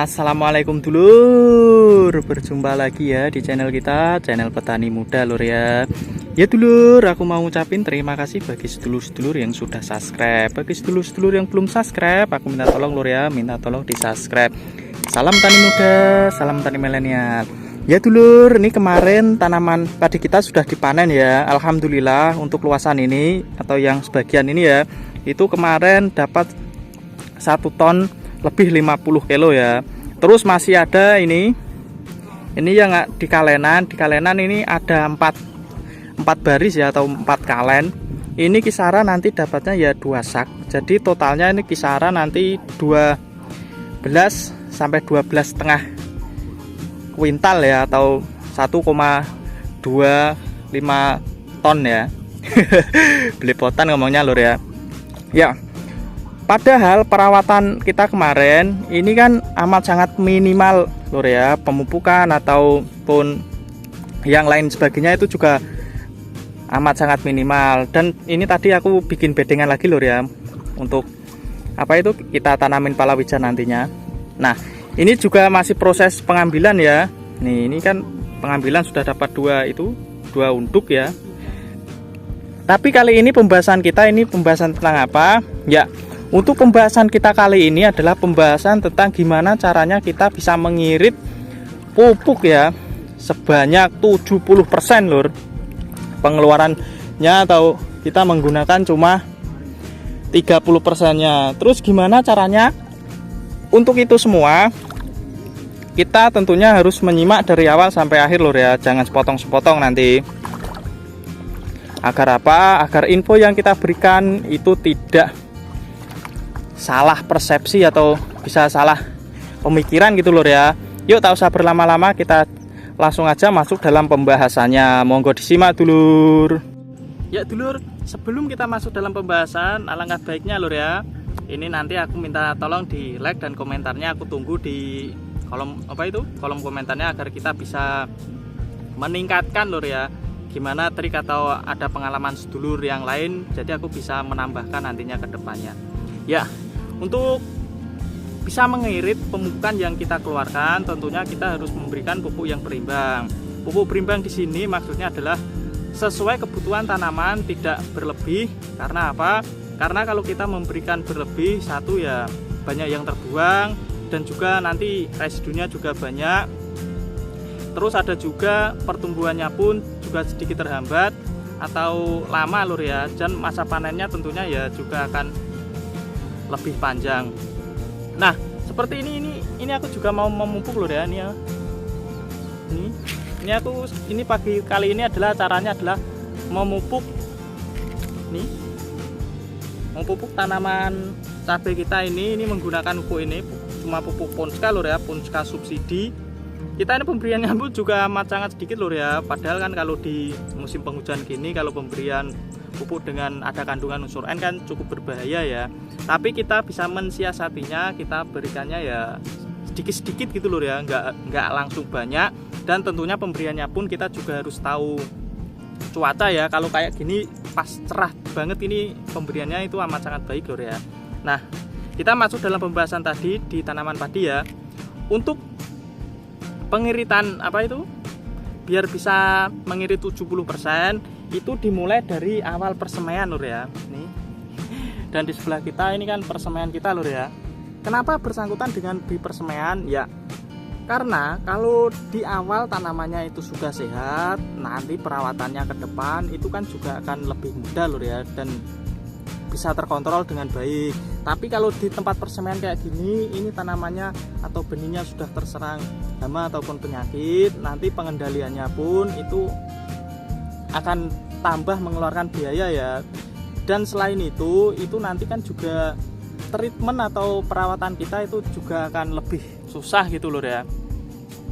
Assalamualaikum dulur, berjumpa lagi ya di channel kita, channel petani muda lur ya. Ya dulur, aku mau ngucapin terima kasih bagi sedulur-sedulur yang sudah subscribe. Bagi sedulur-sedulur yang belum subscribe, aku minta tolong lur ya, minta tolong di subscribe. Salam tani muda, salam tani milenial. Ya dulur, ini kemarin tanaman padi kita sudah dipanen ya. Alhamdulillah untuk luasan ini atau yang sebagian ini ya, itu kemarin dapat 1 ton lebih 50 kilo ya. Terus masih ada ini yang di kalenan ini ada 4 baris ya, atau 4 kalen. Ini kisaran nanti dapatnya ya 2 sak. Jadi totalnya ini kisaran nanti 12 sampai 12,5 kuintal ya, atau 1,25 ton ya. Belepotan ngomongnya lur ya. Ya, padahal perawatan kita kemarin ini kan amat sangat minimal lur ya. Pemupukan ataupun yang lain sebagainya itu juga amat sangat minimal. Dan ini tadi aku bikin bedengan lagi lur ya, untuk apa itu kita tanamin palawija nantinya. Nah ini juga masih proses pengambilan ya. Nih ini kan pengambilan sudah dapat 2 unduk ya. Tapi kali ini pembahasan kita ini pembahasan tentang apa ya? Untuk pembahasan kita kali ini adalah pembahasan tentang gimana caranya kita bisa mengirit pupuk ya sebanyak 70% lur. Pengeluarannya atau kita menggunakan cuma 30%-nya. Terus gimana caranya? Untuk itu semua kita tentunya harus menyimak dari awal sampai akhir lur ya. Jangan sepotong-sepotong nanti. Agar apa? Agar info yang kita berikan itu tidak salah persepsi atau bisa salah pemikiran gitu lur ya. Yuk tak usah berlama-lama, kita langsung aja masuk dalam pembahasannya. Monggo disimak dulur. Ya dulur, sebelum kita masuk dalam pembahasan, alangkah baiknya lur ya, ini nanti aku minta tolong di like dan komentarnya aku tunggu di kolom komentarnya, agar kita bisa meningkatkan lur ya. Gimana trik atau ada pengalaman sedulur yang lain, jadi aku bisa menambahkan nantinya ke depannya. Ya, untuk bisa mengirit pemupukan yang kita keluarkan, tentunya kita harus memberikan pupuk yang berimbang. Pupuk berimbang di sini maksudnya adalah sesuai kebutuhan tanaman, tidak berlebih. Karena apa? Karena kalau kita memberikan berlebih, satu ya banyak yang terbuang, dan juga nanti residunya juga banyak. Terus ada juga pertumbuhannya pun juga sedikit terhambat atau lama lur ya, dan masa panennya tentunya ya juga akan lebih panjang. Nah seperti ini aku juga mau memupuk lur ya. Ini pagi kali ini adalah caranya adalah memupuk memupuk tanaman cabai kita ini menggunakan pupuk ini, cuma pupuk Ponska lur ya, Ponska subsidi. Kita ini pemberiannya pun juga amat sangat sedikit lur ya. Padahal kan kalau di musim penghujan gini, kalau pemberian pupuk dengan ada kandungan unsur N kan cukup berbahaya ya. Tapi kita bisa mensiasatinya, kita berikannya ya sedikit-sedikit gitu lur ya, nggak langsung banyak. Dan tentunya pemberiannya pun kita juga harus tahu cuaca ya. Kalau kayak gini pas cerah banget ini, pemberiannya itu amat sangat baik lur ya. Nah kita masuk dalam pembahasan tadi di tanaman padi ya. Untuk pengiritan biar bisa mengirit 70%, itu dimulai dari awal persemaian lur ya. Nih. Dan di sebelah kita ini kan persemaian kita lur ya. Kenapa bersangkutan dengan di persemaian? Ya karena kalau di awal tanamannya itu sudah sehat, nanti perawatannya ke depan itu kan juga akan lebih mudah lur ya, dan bisa terkontrol dengan baik. Tapi kalau di tempat persemaian kayak gini, ini tanamannya atau benihnya sudah terserang hama ataupun penyakit, nanti pengendaliannya pun itu akan tambah mengeluarkan biaya ya. Dan selain itu nanti kan juga treatment atau perawatan kita itu juga akan lebih susah gitu lur ya.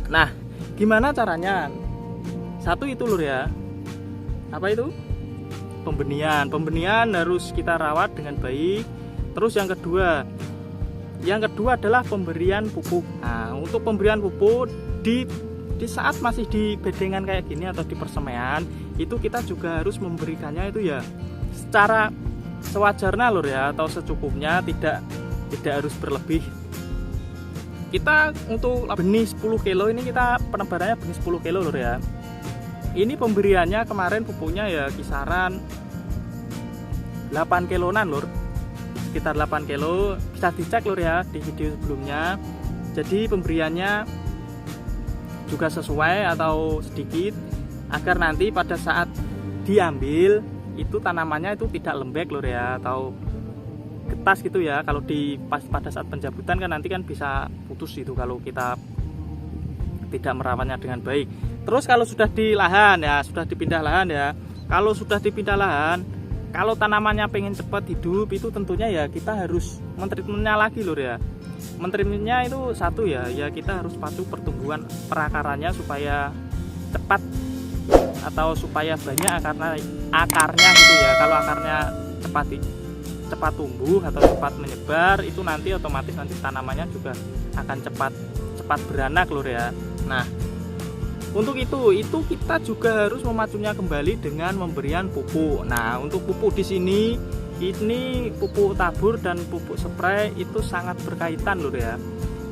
Nah gimana caranya? Satu itu lur ya, pembenihan harus kita rawat dengan baik. Terus yang kedua adalah pemberian pupuk. Nah untuk pemberian pupuk di saat masih di bedengan kayak gini atau di persemaian, itu kita juga harus memberikannya itu ya secara sewajarnya lur ya, atau secukupnya, tidak harus berlebih. kita untuk benih 10 kilo ini kita penebarannya benih 10 kilo lur ya. Ini pemberiannya kemarin pupuknya ya kisaran 8 kiloan lur, sekitar 8 kilo, bisa dicek lur ya di video sebelumnya. Jadi pemberiannya juga sesuai atau sedikit, agar nanti pada saat diambil itu tanamannya itu tidak lembek lur ya, atau getas gitu ya. Kalau pada saat pencabutan kan nanti kan bisa putus itu kalau kita tidak merawatnya dengan baik. Terus kalau sudah di lahan ya, sudah dipindah lahan ya. Kalau sudah dipindah lahan, kalau tanamannya pengen cepat hidup itu tentunya ya kita harus mentreatmentnya lagi lur ya. Mentreatmentnya itu satu ya, kita harus pacu pertumbuhan perakarannya supaya cepat atau supaya banyak akarnya gitu ya. Kalau akarnya cepat tumbuh atau cepat menyebar itu nanti otomatis nanti tanamannya juga akan cepat beranak lur ya. Nah, untuk itu kita juga harus memacunya kembali dengan memberian pupuk. Nah, untuk pupuk di sini ini pupuk tabur dan pupuk spray itu sangat berkaitan lur ya.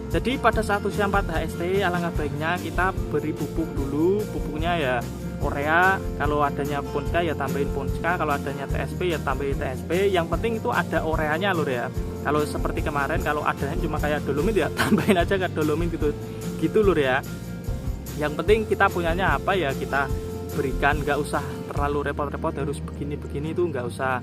Jadi pada saat usia 4 HST alangkah baiknya kita beri pupuk dulu. Pupuknya ya urea, kalau adanya Ponska ya tambahin Ponska, kalau adanya TSP ya tambahin TSP. Yang penting itu ada ureanya lur ya. Kalau seperti kemarin kalau adanya cuma kayak dolomit ya tambahin aja ke dolomit gitu lur ya. Yang penting kita punyanya apa ya kita berikan, nggak usah terlalu repot-repot harus begini-begini, itu nggak usah.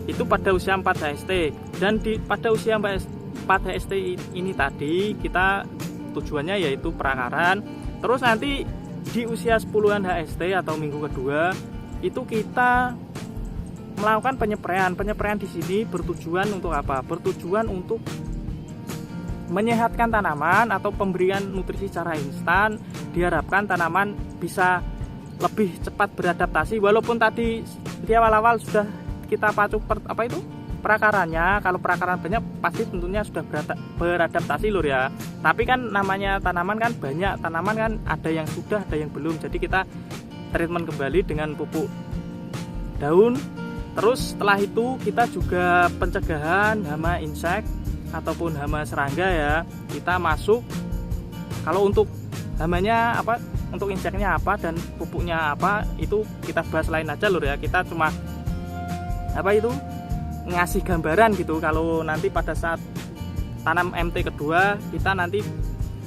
Itu pada usia 4 HST. Dan pada usia 4 HST ini tadi kita tujuannya yaitu perakaran. Terus nanti di usia 10-an HST atau minggu kedua itu kita melakukan penyepraian. Penyepraian di sini bertujuan untuk apa? Bertujuan untuk menyehatkan tanaman atau pemberian nutrisi secara instan. Diharapkan tanaman bisa lebih cepat beradaptasi, walaupun tadi di awal-awal sudah kita pacu perakarannya. Kalau perakaran banyak pasti tentunya sudah beradaptasi lur ya. Tapi kan namanya tanaman kan banyak, tanaman kan ada yang sudah ada yang belum. Jadi kita treatment kembali dengan pupuk daun. Terus setelah itu kita juga pencegahan hama insek ataupun hama serangga ya. Kita masuk, kalau untuk hamanya apa, untuk inseknya apa dan pupuknya apa itu kita bahas lain aja lur ya. Kita cuma ngasih gambaran gitu. Kalau nanti pada saat tanam MT kedua kita nanti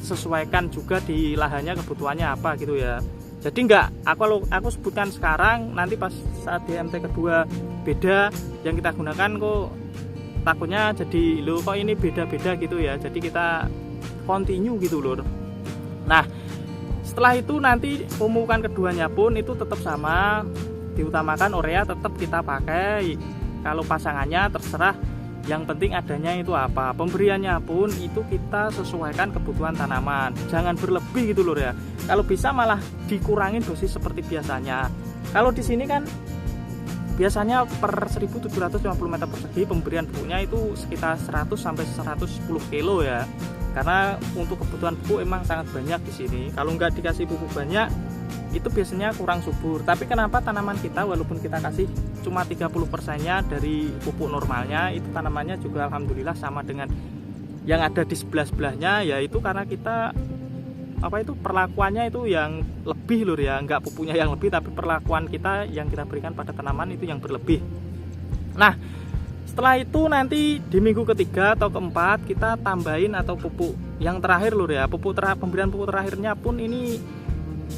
sesuaikan juga di lahannya kebutuhannya apa gitu ya. Jadi aku sebutkan sekarang, nanti pas saat di MT kedua beda yang kita gunakan kok takutnya jadi kok ini beda-beda gitu ya. Jadi kita continue gitu lur. Nah, setelah itu nanti pemupukan keduanya pun itu tetap sama, diutamakan urea tetap kita pakai. Kalau pasangannya terserah, yang penting adanya itu apa. Pemberiannya pun itu kita sesuaikan kebutuhan tanaman, jangan berlebih gitu lur ya. Kalau bisa malah dikurangin dosis seperti biasanya. Kalau di sini kan biasanya per 1750 meter persegi pemberian pupuknya itu sekitar 100 sampai 110 kilo ya. Karena untuk kebutuhan pupuk emang sangat banyak di sini. Kalau nggak dikasih pupuk banyak itu biasanya kurang subur. Tapi kenapa tanaman kita walaupun kita kasih cuma 30%-nya dari pupuk normalnya, itu tanamannya juga alhamdulillah sama dengan yang ada di sebelah-sebelahnya, yaitu karena kita perlakuannya itu yang lebih lur ya, nggak pupuknya yang lebih tapi perlakuan kita yang kita berikan pada tanaman itu yang berlebih. Nah, setelah itu nanti di minggu ketiga atau keempat kita tambahin atau pupuk yang terakhir lur ya. Pemberian pupuk terakhirnya pun ini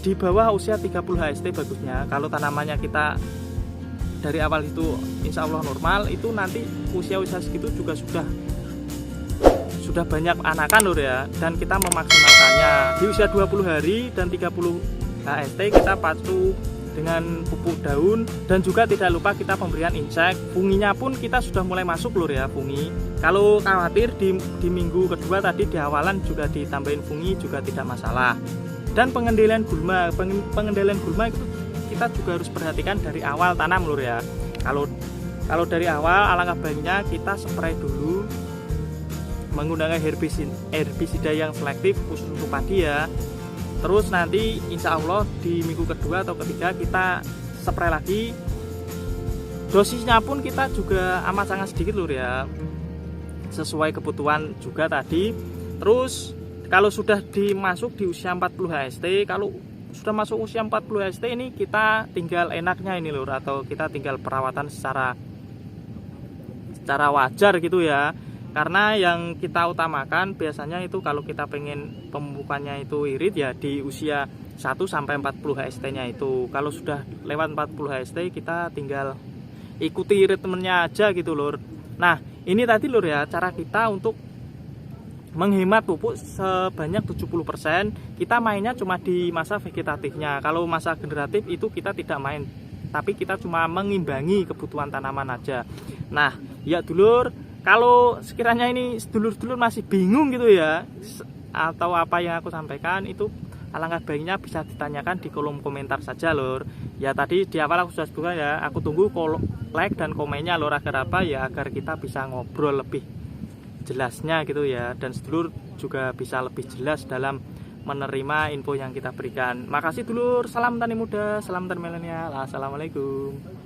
di bawah usia 30 HST bagusnya. Kalau tanamannya kita dari awal itu insya Allah normal, itu nanti usia-usia segitu juga sudah banyak anakan lur ya. Dan kita memaksimalkannya di usia 20 hari dan 30 HST kita pacu dengan pupuk daun. Dan juga tidak lupa kita pemberian insek. Funginya pun kita sudah mulai masuk lur ya, fungi. Kalau khawatir di minggu kedua tadi di awalan juga ditambahin fungi juga tidak masalah. Dan pengendalian gulma itu kita juga harus perhatikan dari awal tanam lur ya. Kalau dari awal alangkah baiknya kita spray dulu menggunakan herbisida yang selektif khusus untuk padi ya. Terus nanti insya Allah di minggu kedua atau ketiga kita spray lagi. Dosisnya pun kita juga amat sangat sedikit lur ya, sesuai kebutuhan juga tadi. Terus kalau sudah dimasuk di usia 40 HST, kalau sudah masuk usia 40 HST ini kita tinggal enaknya ini lur, atau kita tinggal perawatan secara wajar gitu ya. Karena yang kita utamakan biasanya itu kalau kita pengen pemupukannya itu irit ya di usia 1 sampai 40 HST-nya itu. Kalau sudah lewat 40 HST kita tinggal ikuti ritmenya aja gitu lur. Nah, ini tadi lur ya cara kita untuk menghemat pupuk sebanyak 70%. Kita mainnya cuma di masa vegetatifnya. Kalau masa generatif itu kita tidak main, tapi kita cuma mengimbangi kebutuhan tanaman aja. Nah, ya dulur, kalau sekiranya ini dulur-dulur masih bingung gitu ya, atau apa yang aku sampaikan itu, alangkah baiknya bisa ditanyakan di kolom komentar saja lur. Ya tadi di awal aku sudah sebutkan ya, aku tunggu like dan komennya lur, agar apa ya, agar kita bisa ngobrol lebih jelasnya gitu ya, dan sedulur juga bisa lebih jelas dalam menerima info yang kita berikan. Makasih dulur, salam tani muda, salam tani milenial, assalamualaikum.